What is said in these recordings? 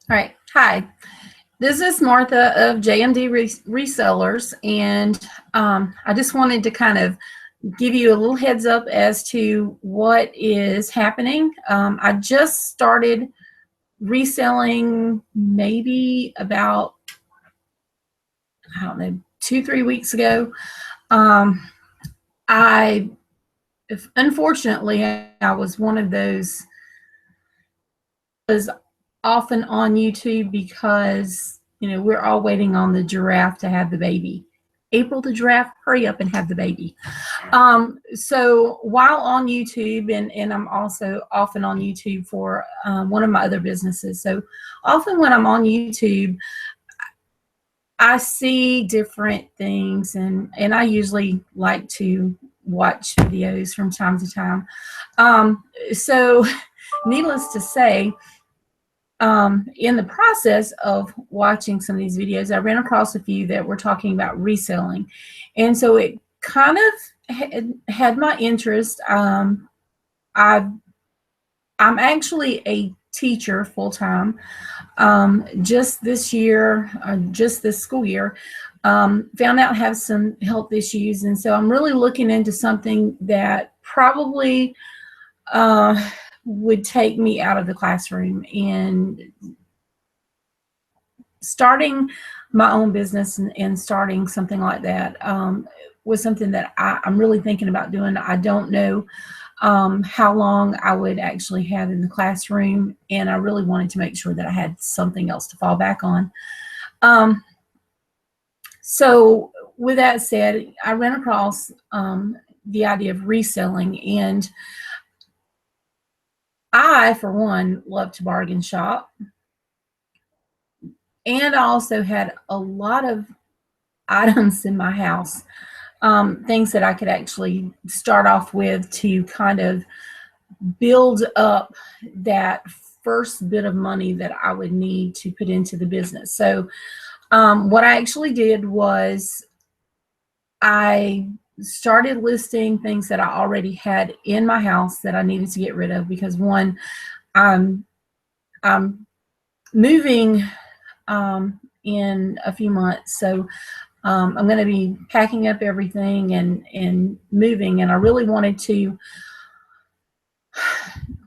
All right. Hi. This is Martha of JMD Resellers, and I just wanted to kind of give you a little heads up as to what is happening. I just started reselling maybe about, I don't know, 2-3 weeks ago. Um, I Unfortunately, I was one of those was often on YouTube because we're all waiting on the giraffe to have the baby. April the giraffe, hurry up and have the baby. So while on YouTube, and I'm also often on YouTube for one of my other businesses. So often when I'm on YouTube, I see different things, and I usually like to watch videos from time to time. So needless to say, in the process of watching some of these videos, I ran across a few that were talking about reselling. And so it kind of had my interest. I'm actually a teacher full time. Just this year, just this school year, found out I have some health issues. And so I'm really looking into something that probably would take me out of the classroom, and starting my own business and starting something like that was something that I'm really thinking about doing. I don't know how long I would actually have in the classroom, and I really wanted to make sure that I had something else to fall back on. So with that said, I ran across the idea of reselling, and I, for one, love to bargain shop. And I also had a lot of items in my house, things that I could actually start off with to kind of build up that first bit of money that I would need to put into the business. So what I actually did was I started listing things that I already had in my house that I needed to get rid of, because one, I'm moving in a few months. So I'm going to be packing up everything and moving, and I really wanted to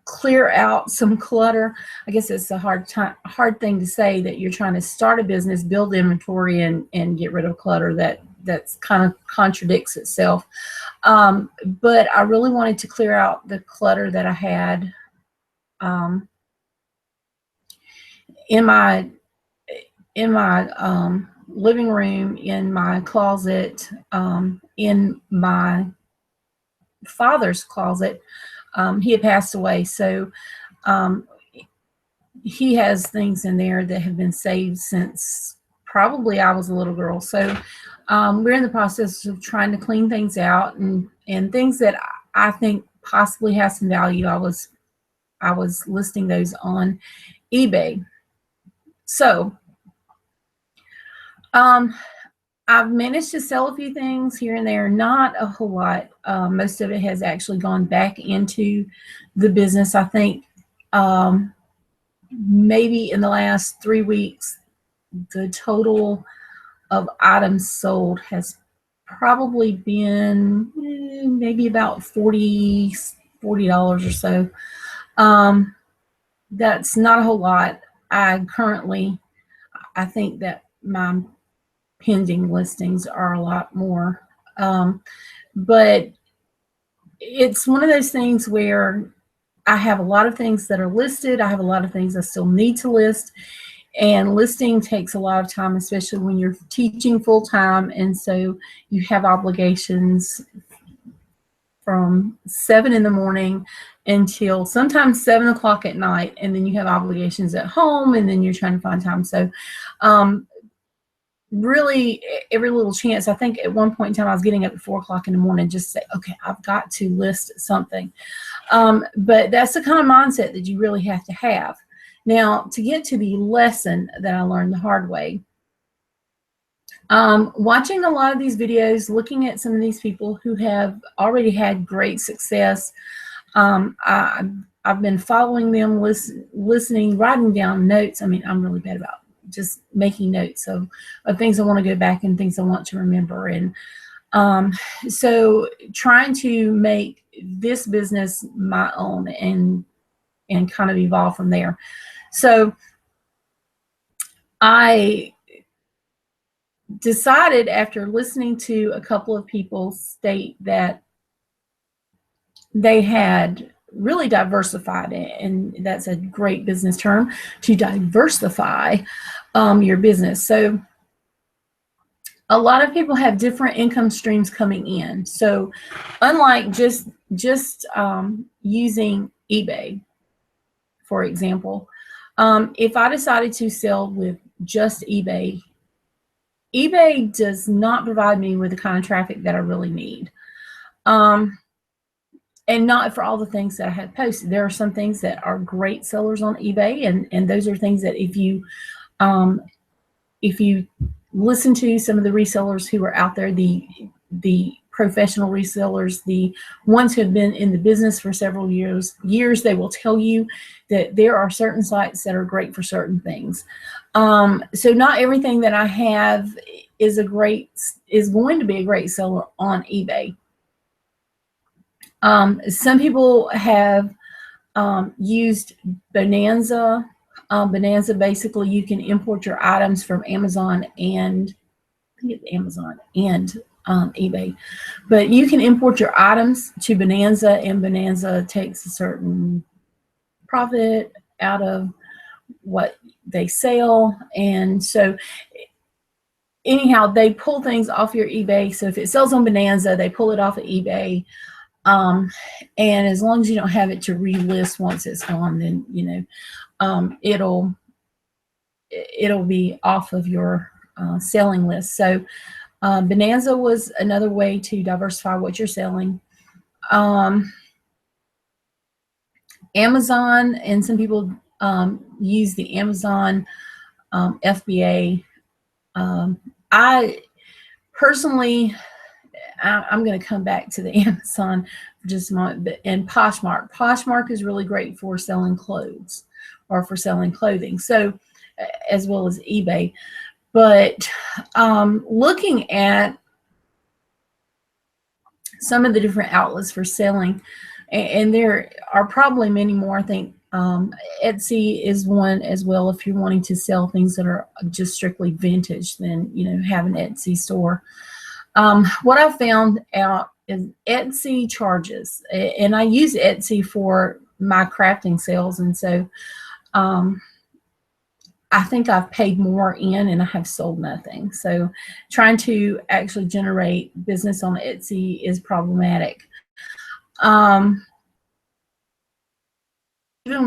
clear out some clutter. I guess it's a hard thing to say, that you're trying to start a business, build inventory, and get rid of clutter. That's kind of contradicts itself. But I really wanted to clear out the clutter that I had in my living room, in my closet, in my father's closet. He had passed away, so he has things in there that have been saved since probably I was a little girl. So we're in the process of trying to clean things out, and things that I think possibly have some value. I was listing those on eBay. So I've managed to sell a few things here and there, not a whole lot. Most of it has actually gone back into the business. I think maybe in the last 3 weeks, the total of items sold has probably been maybe about $40 or so. That's not a whole lot. I think that my pending listings are a lot more. But it's one of those things where I have a lot of things that are listed. I have a lot of things I still need to list. And listing takes a lot of time, especially when you're teaching full time. And so you have obligations from 7 in the morning until sometimes 7 o'clock at night. And then you have obligations at home, and then you're trying to find time. So really, every little chance. I think at one point in time I was getting up at 4 o'clock in the morning just to say, okay, I've got to list something. But that's the kind of mindset that you really have to have. Now, to get to the lesson that I learned the hard way, watching a lot of these videos, looking at some of these people who have already had great success, I've been following them, listening, writing down notes. I mean, I'm really bad about just making notes of things I want to go back and things I want to remember. And so trying to make this business my own and kind of evolve from there. So I decided, after listening to a couple of people state that they had really diversified it, and that's a great business term, to diversify your business. So a lot of people have different income streams coming in. So unlike just using eBay, for example, if I decided to sell with just eBay does not provide me with the kind of traffic that I really need. And not for all the things that I had posted. There are some things that are great sellers on eBay, and those are things that if you listen to some of the resellers who are out there, the professional resellers, the ones who have been in the business for several years, they will tell you that there are certain sites that are great for certain things. So not everything that I have is going to be a great seller on eBay. Some people have used Bonanza. Bonanza, basically, you can import your items from Amazon and eBay, but you can import your items to Bonanza, and Bonanza takes a certain profit out of what they sell. And so anyhow, they pull things off your eBay. So if it sells on Bonanza, they pull it off of eBay. And as long as you don't have it to relist once it's gone, then it'll be off of your selling list. So Bonanza was another way to diversify what you're selling. Amazon, and some people use the Amazon FBA. I personally, I'm going to come back to the Amazon for just a moment, and Poshmark. Poshmark is really great for selling clothes or for selling clothing, so as well as eBay. But looking at some of the different outlets for selling, and there are probably many more. I think Etsy is one as well. If you're wanting to sell things that are just strictly vintage, then have an Etsy store. What I found out is Etsy charges, and I use Etsy for my crafting sales, and so I think I've paid more in and I have sold nothing. So trying to actually generate business on Etsy is problematic. Even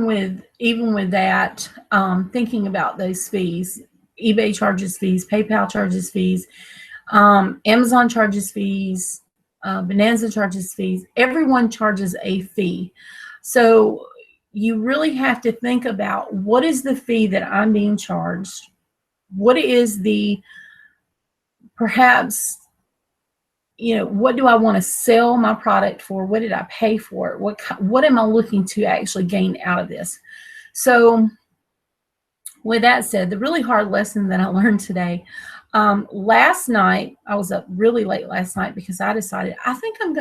with that, thinking about those fees, eBay charges fees, PayPal charges fees, Amazon charges fees, Bonanza charges fees. Everyone charges a fee. So you really have to think about, what is the fee that I'm being charged? What is the, perhaps, what do I want to sell my product for? What did I pay for it? What am I looking to actually gain out of this? So with that said, the really hard lesson that I learned today, last night, I was up really late last night because I decided I think I'm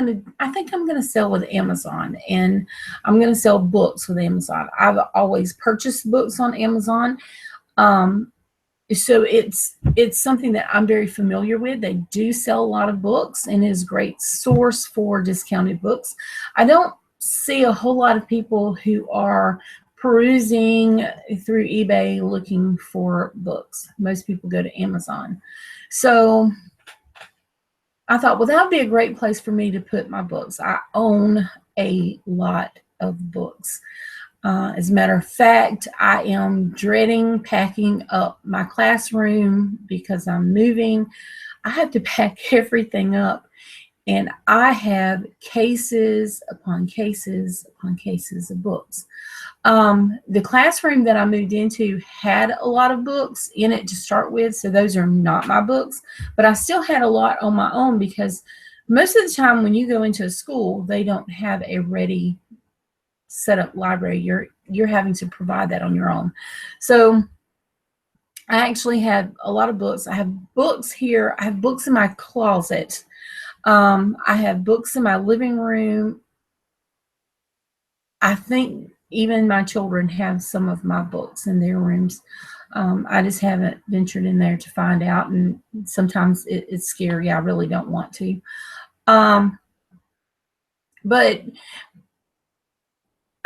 gonna sell with Amazon, and I'm gonna sell books with Amazon. I've always purchased books on Amazon, so it's something that I'm very familiar with. They do sell a lot of books and is a great source for discounted books. I don't see a whole lot of people who are perusing through eBay looking for books. Most people go to Amazon. So I thought, well, that would be a great place for me to put my books. I own a lot of books. As a matter of fact, I am dreading packing up my classroom because I'm moving. I have to pack everything up, and I have cases upon cases upon cases of books. The classroom that I moved into had a lot of books in it to start with, so those are not my books, but I still had a lot on my own, because most of the time when you go into a school, they don't have a ready set up library. You're having to provide that on your own. So I actually have a lot of books. I have books here. I have books in my closet. I have books in my living room. I think even my children have some of my books in their rooms. I just haven't ventured in there to find out, and sometimes it's scary. I really don't want to. But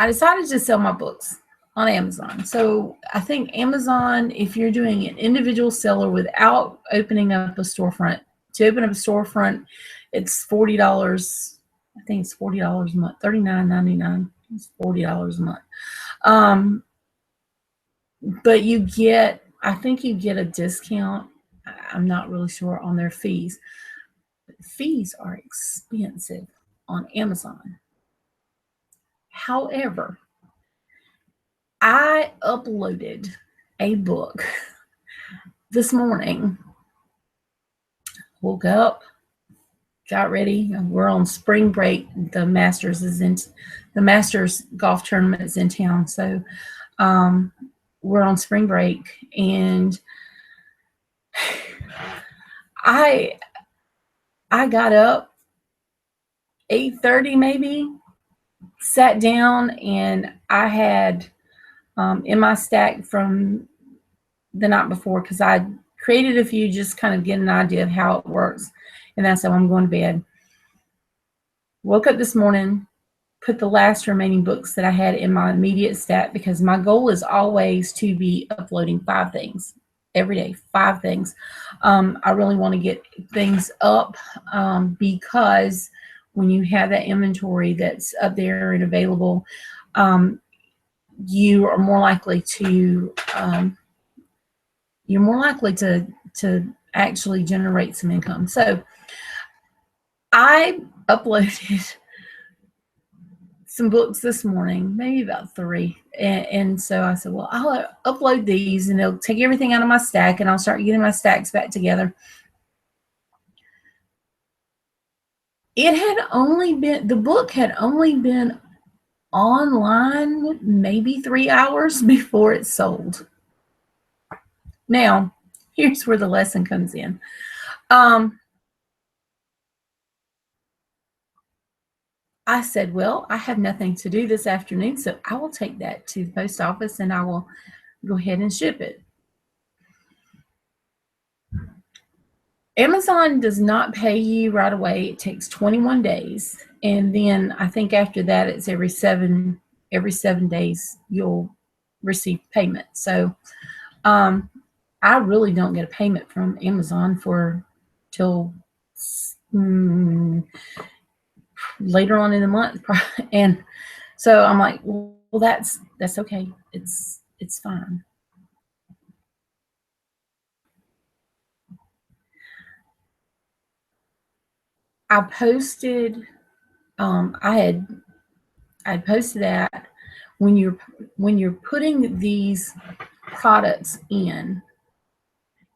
I decided to sell my books on Amazon. So I think Amazon, if you're doing an individual seller without opening up a storefront, to open up a storefront, it's $40. I think it's $40 a month, $39.99. It's $40 a month. But you get, I think you get a discount. I'm not really sure on their fees. But fees are expensive on Amazon. However, I uploaded a book this morning. Woke up, got ready. We're on spring break. The Masters golf tournament is in town, so we're on spring break, and I got up 8:30 maybe, sat down, and I had in my stack from the night before, because I created a few, just kind of get an idea of how it works, and that's how I'm going to bed. Woke up this morning, put the last remaining books that I had in my immediate stack, because my goal is always to be uploading 5 things every day, 5 things. I really want to get things up because when you have that inventory that's up there and available, you are more likely to to actually generate some income. So I uploaded some books this morning, maybe about 3, and so I said, well, I'll upload these, and it'll take everything out of my stack, and I'll start getting my stacks back together. The book had only been online maybe 3 hours before it sold. Now, here's where the lesson comes in. I said, well, I have nothing to do this afternoon, so I will take that to the post office and I will go ahead and ship it. Amazon does not pay you right away. It takes 21 days. And then I think after that, it's every seven days you'll receive payment. So I really don't get a payment from Amazon till later on in the month. And so I'm like, well, that's okay. It's fine. I posted, I had posted that when you're putting these products in,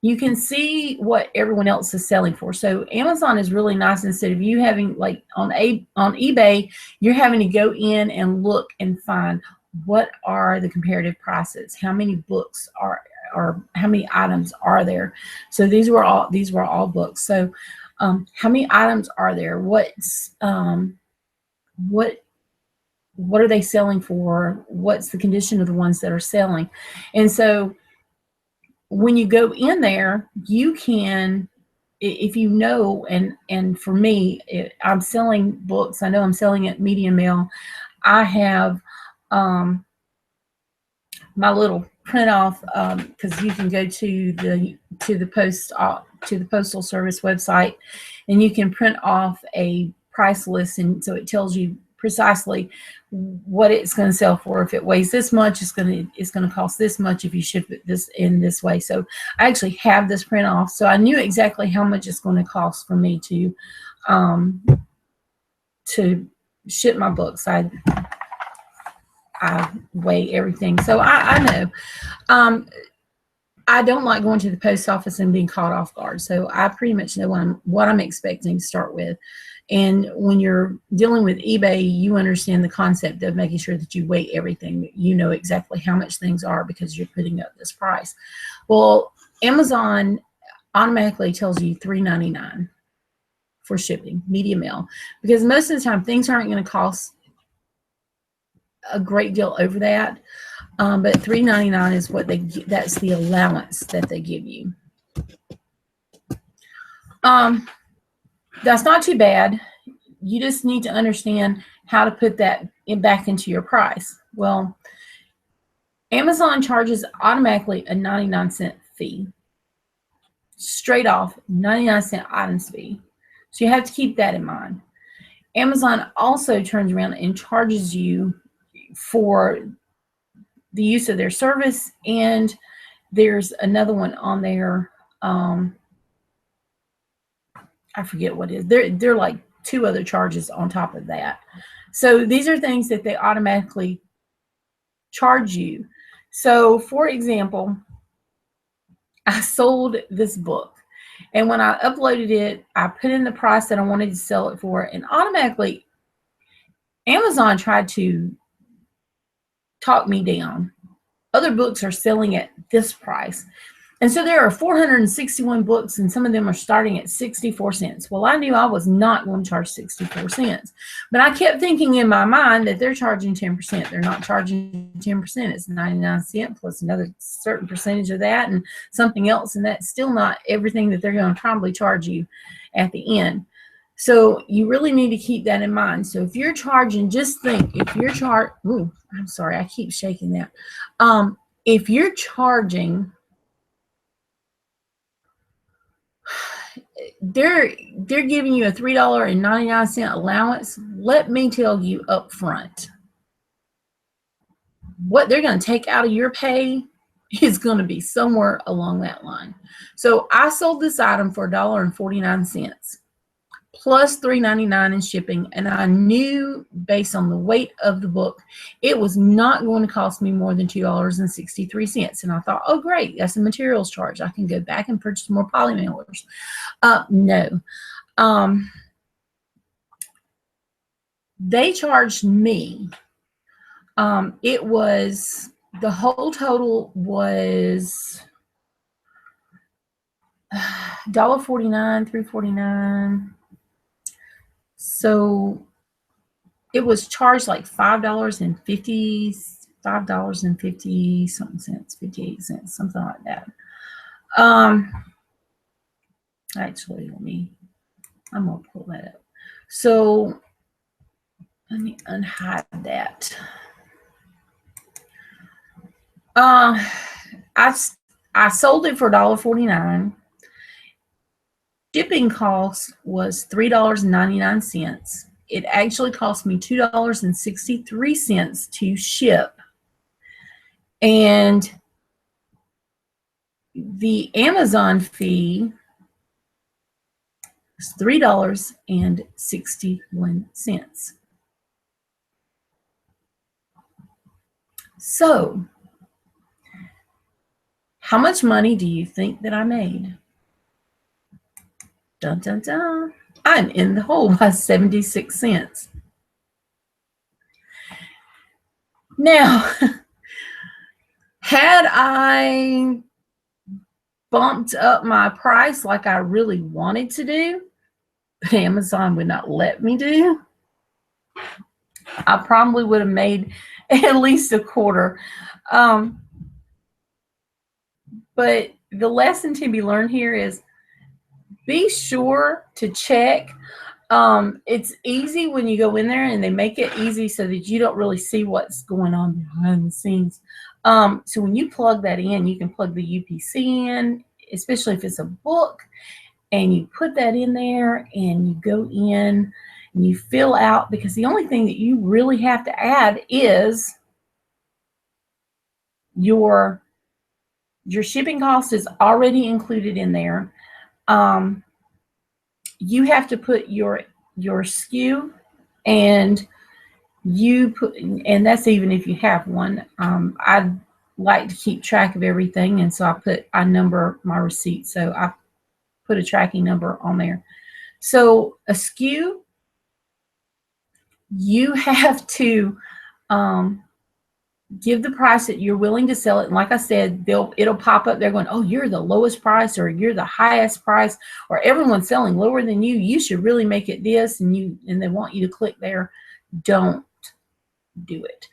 you can see what everyone else is selling for. So Amazon is really nice. Instead of you having, like on eBay, you're having to go in and look and find what are the comparative prices, how many books are, or how many items are there. So these were all books. So how many items are there? What are they selling for? What's the condition of the ones that are selling? And so when you go in there, you can, if you know, and for me, I'm selling books. I know I'm selling at Medium Mail. I have my little print off, because you can go to the Postal Service website, and you can print off a price list, and so it tells you precisely what it's going to sell for. If it weighs this much, it's going to cost this much if you ship it this in this way. So I actually have this print off, so I knew exactly how much it's going to cost for me to ship my books. I weigh everything, so I know. I don't like going to the post office and being caught off guard, so I pretty much know what I'm expecting to start with. And when you're dealing with eBay, you understand the concept of making sure that you weigh everything, that you know exactly how much things are because you're putting up this price. Well, Amazon automatically tells you $3.99 for shipping, media mail, because most of the time things aren't going to cost a great deal over that. But $3.99 is what that's the allowance that they give you. That's not too bad. You just need to understand how to put that back into your price. Well, Amazon charges automatically a 99-cent fee. Straight off, 99-cent items fee. So you have to keep that in mind. Amazon also turns around and charges you for the use of their service, and there's another one on there. I forget what it is. They're like 2 other charges on top of that. So these are things that they automatically charge you. So for example, I sold this book, and when I uploaded it, I put in the price that I wanted to sell it for, and automatically Amazon tried to talk me down. Other books are selling at this price. And so there are 461 books, and some of them are starting at 64 cents. Well, I knew I was not going to charge 64 cents. But I kept thinking in my mind that they're charging 10%. They're not charging 10%. It's 99 cents plus another certain percentage of that and something else. And that's still not everything that they're going to probably charge you at the end. So you really need to keep that in mind. So if you're charging, just think, if you're I'm sorry, I keep shaking that. If you're charging, they're giving you a $3.99 allowance. Let me tell you up front, what they're going to take out of your pay is going to be somewhere along that line. So I sold this item for $1.49 plus $3.99 in shipping, and I knew based on the weight of the book it was not going to cost me more than $2.63. And I thought, oh great, that's a materials charge, I can go back and purchase more poly mailers. No, they charged me, it was, the whole total was $1.49, $3.49. So it was charged like $5.50 something cents, 58 cents, something like that. Actually, I'm gonna pull that up. So let me unhide that. I sold it for $1.49. Shipping cost was $3.99. It actually cost me $2.63 to ship. And the Amazon fee is $3.61. So, how much money do you think that I made? Dun, dun, dun. I'm in the hole by 76 cents. Now, had I bumped up my price like I really wanted to do, but Amazon would not let me do, I probably would have made at least a quarter. But the lesson to be learned here is be sure to check. It's easy when you go in there, and they make it easy so that you don't really see what's going on behind the scenes. So when you plug that in, you can plug the UPC in, especially if it's a book, and you put that in there and you go in and you fill out, because the only thing that you really have to add is your shipping cost is already included in there. You have to put your SKU, and and that's even if you have one. I like to keep track of everything, and so I number my receipt, so I put a tracking number on there. So a SKU you have to give the price that you're willing to sell it. And like I said, it'll pop up. They're going, oh, you're the lowest price, or you're the highest price, or everyone's selling lower than you. You should really make it this, and they want you to click there. Don't do it.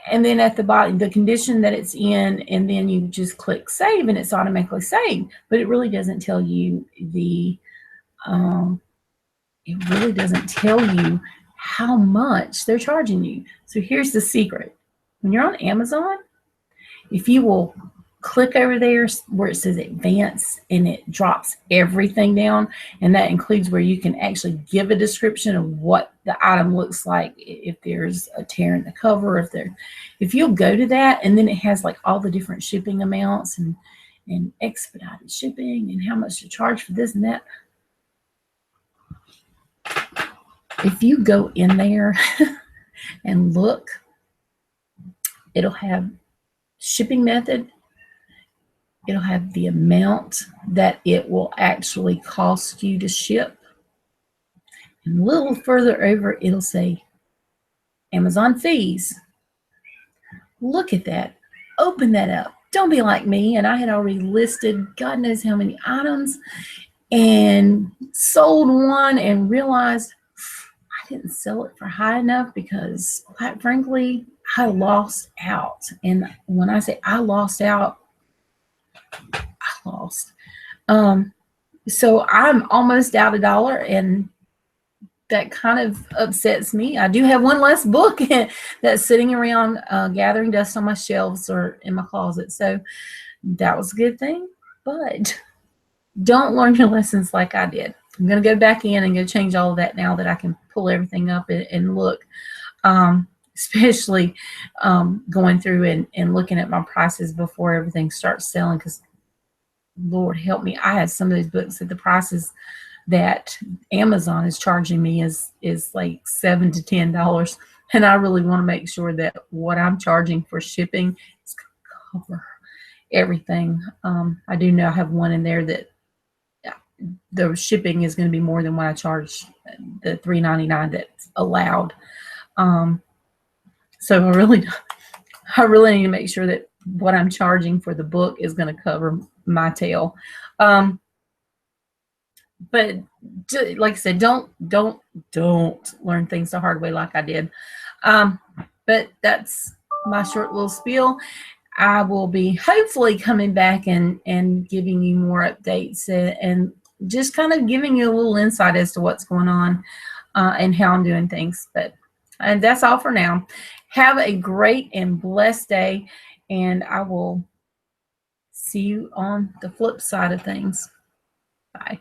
And then at the bottom, the condition that it's in, and then you just click save, and it's automatically saved. But it really doesn't tell you it really doesn't tell you how much they're charging you. So here's the secret. When you're on Amazon, if you will click over there where it says advanced, and it drops everything down, and that includes where you can actually give a description of what the item looks like, if there's a tear in the cover, if you'll go to that, and then it has like all the different shipping amounts and expedited shipping and how much to charge for this and that. If you go in there and look, it'll have shipping method. It'll have the amount that it will actually cost you to ship. And a little further over, it'll say Amazon fees. Look at that. Open that up. Don't be like me. And I had already listed God knows how many items and sold one and realized I didn't sell it for high enough because, quite frankly, I lost out. And when I say I lost out, I lost. So I'm almost out $1, and that kind of upsets me. I do have one less book that's sitting around gathering dust on my shelves or in my closet. So that was a good thing. But don't learn your lessons like I did. I'm going to go back in and go change all of that now that I can pull everything up and look, especially going through and looking at my prices before everything starts selling, because Lord help me, I have some of those books at the prices that Amazon is charging me is like $7 to $10, and I really want to make sure that what I'm charging for shipping is going to cover everything. I do know I have one in there that the shipping is going to be more than what I charge, the $3.99 that's allowed. So I really need to make sure that what I'm charging for the book is going to cover my tail. But like I said, don't learn things the hard way like I did. But that's my short little spiel. I will be hopefully coming back and giving you more updates and just kind of giving you a little insight as to what's going on and how I'm doing things. And that's all for now. Have a great and blessed day, and I will see you on the flip side of things. Bye.